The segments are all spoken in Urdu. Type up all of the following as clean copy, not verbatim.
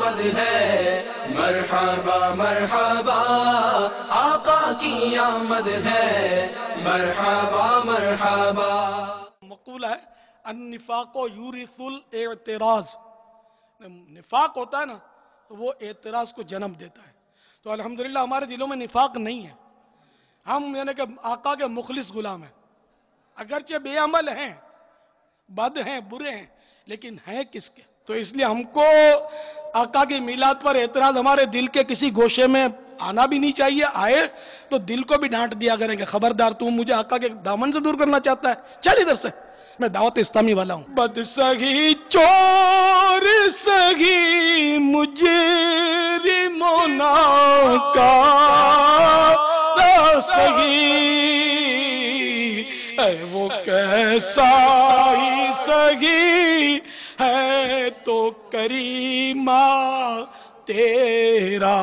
آمد ہے، مرحبا مرحبا آقا کی آمد ہے، مرحبا مرحبا۔ مقولہ ہے النفاق یورث الاعتراض، نفاق ہوتا ہے نا تو وہ اعتراض کو جنم دیتا ہے۔ تو الحمدللہ ہمارے دلوں میں نفاق نہیں ہے، ہم یعنی کہ آقا کے مخلص غلام ہیں، اگرچہ بے عمل ہیں، بد ہیں، برے ہیں، لیکن ہیں کس کے؟ تو اس لیے ہم کو آقا کی میلاد پر اعتراض ہمارے دل کے کسی گوشے میں آنا بھی نہیں چاہیے، آئے تو دل کو بھی ڈانٹ دیا کریں گے، خبردار تو مجھے آقا کے دامن سے دور کرنا چاہتا ہے، چل ادھر سے، میں دعوت اسلامی والا ہوں۔ بد سگی چور سگی مجرم و ناکار سگی، اے وہ کیسا ہی سگی ہے تو کریمہ تیرا،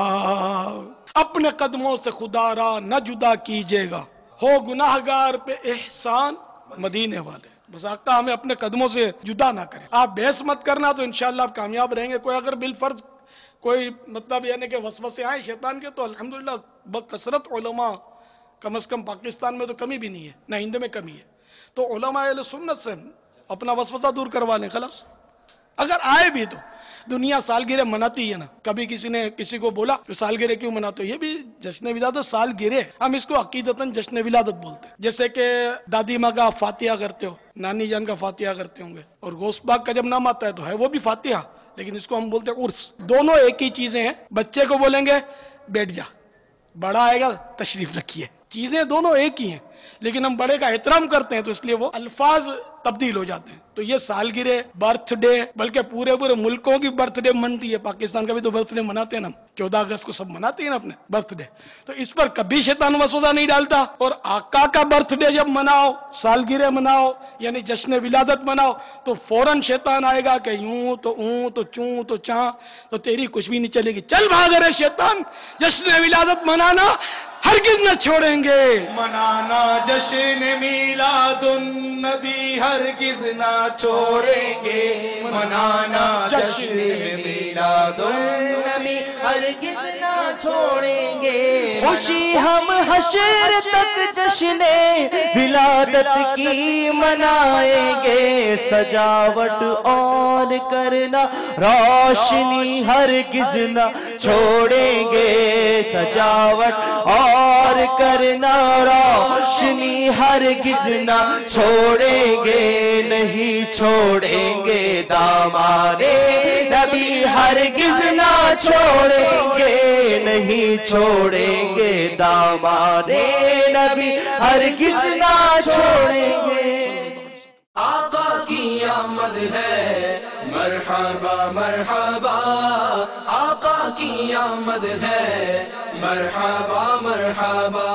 اپنے قدموں سے خدا را نہ جدا کیجیے گا، ہو گناہگار پہ احسان مدینے والے، بس آقا ہمیں اپنے قدموں سے جدا نہ کریں۔ آپ بحث مت کرنا تو انشاءاللہ آپ کامیاب رہیں گے۔ کوئی اگر بالفرض کوئی مطلب یعنی کہ وسوسے آئیں شیطان کے، تو الحمدللہ بکثرت علماء، کم از کم پاکستان میں تو کمی بھی نہیں ہے، نہ ہند میں کمی ہے، تو علماء اہل سنت سے اپنا وسوسہ دور کروا لیں خلاص۔ اگر آئے بھی تو دنیا سالگرہ مناتی ہے نا، کبھی کسی نے کسی کو بولا تو سالگرہ کیوں مناتے ہو؟ یہ بھی جشن ولادت سالگرہ، ہم اس کو عقیدتاً جشن ولادت بولتے ہیں۔ جیسے کہ دادی ماں کا فاتحہ کرتے ہو، نانی جان کا فاتحہ کرتے ہوں گے، اور غوث پاک کا جب نام آتا ہے تو ہے وہ بھی فاتحہ، لیکن اس کو ہم بولتے ہیں عرس۔ دونوں ایک ہی چیزیں ہیں، بچے کو بولیں گے بیٹھ جا، بڑا آئے گا تشریف رکھیے، چیزیں دونوں ایک ہی ہیں، لیکن ہم بڑے کا احترام کرتے ہیں تو اس لیے وہ الفاظ تبدیل ہو جاتے ہیں۔ تو یہ سالگرہ، برتھ ڈے، بلکہ پورے ملکوں کی برتھ ڈے منتی ہے، پاکستان کا بھی تو برتھ ڈے مناتے ہیں نا، 14 اگست کو سب مناتے ہیں نا اپنے برتھ ڈے، تو اس پر کبھی شیطان وسوسہ نہیں ڈالتا۔ اور آقا کا برتھ ڈے جب مناؤ، سالگرہ مناؤ، یعنی جشن ولادت مناؤ، تو فوراً شیطان آئے گا کہ یوں تو اوں تو چوں تو چاں، تو تیری کچھ بھی نہیں چلے گی، چل بھاگ رہے شیطان، جشن ولادت منانا ہرگز نہ چھوڑیں گے، منانا جشن میلاد النبی ہرگز نہ چھوڑیں گے، منانا جشن میلاد النبی ہرگز نہ چھوڑیں گے، خوشی ہم حشر تک جشن ولادت کی منائیں گے، سجاوٹ اور کرنا روشنی ہرگز نہ چھوڑیں گے، سجاوٹ اور کرنا روشنی ہرگز نہ چھوڑیں گے، نہیں چھوڑیں گے دامان نبی ہرگز نہ چھوڑیں گے، نہیں چھوڑیں گے دامان نبی ہرگز نہ چھوڑیں گے۔ آقا کی آمد ہے، مرحبا مرحبا آقا کی آمد ہے، مرحبا مرحبا۔